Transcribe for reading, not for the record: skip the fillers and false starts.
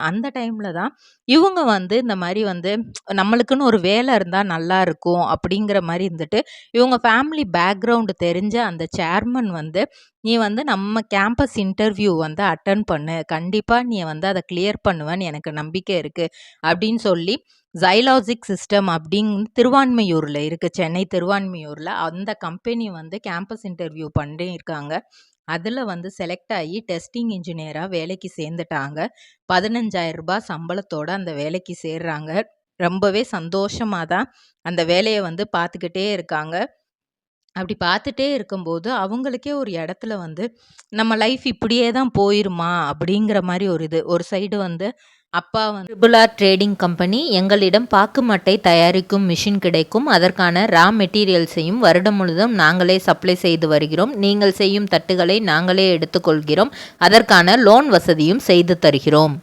அந்த டைம்ல தான் இவங்க வந்து இந்த மாரி வந்து நம்மளுக்குன்னு ஒரு வேலை இருந்தா நல்லா இருக்கும் அப்படிங்கிற மாரி இருந்துட்டு, இவங்க ஃபேமிலி பேக்ரவுண்ட் தெரிஞ்ச அந்த சேர்மன் வந்து, "நீ வந்து நம்ம கேம்பஸ் இன்டர்வியூ வந்து அட்டெண்ட் பண்ணு. கண்டிப்பா நீ வந்து அத கிளியர் பண்ணுவேன்னு எனக்கு நம்பிக்கை இருக்கு." அப்படின்னு சொல்லி ஜைலாஜிக் சிஸ்டம் அப்படின்னு திருவான்மியூர்ல இருக்கு. சென்னை திருவான்மியூர்ல. அந்த கம்பெனி வந்து கேம்பஸ் இன்டர்வியூ பண்ணியிருக்காங்க. அதுல வந்து செலக்ட் ஆகி டெஸ்டிங் இன்ஜினியரா வேலைக்கு சேர்ந்துட்டாங்க. ரூ. 15,000 சம்பளத்தோட அந்த வேலைக்கு சேர்றாங்க. ரொம்பவே சந்தோஷமா தான் அந்த வேலைய வந்து பார்த்துக்கிட்டே இருக்காங்க. அப்படி பார்த்துட்டே இருக்கும்போது, அவங்களுக்கே ஒரு இடத்துல வந்து, நம்ம லைஃப் இப்படியே தான் போயிருமா? அப்படிங்கிற மாரி ஒரு இது. ஒரு சைடு வந்து அப்பா வந்து ட்ரிபிள் ஆர் ட்ரேடிங் கம்பெனி எங்களிடம் பாக்கு மட்டை தயாரிக்கும் மிஷின் கிடைக்கும். அதற்கான ரா மெட்டீரியல்ஸையும் வருடம் முழுதும் நாங்களே சப்ளை செய்து வருகிறோம். நீங்கள் செய்யும் தட்டுகளை நாங்களே எடுத்துக்கொள்கிறோம். அதற்கான லோன் வசதியும் செய்து தருகிறோம்.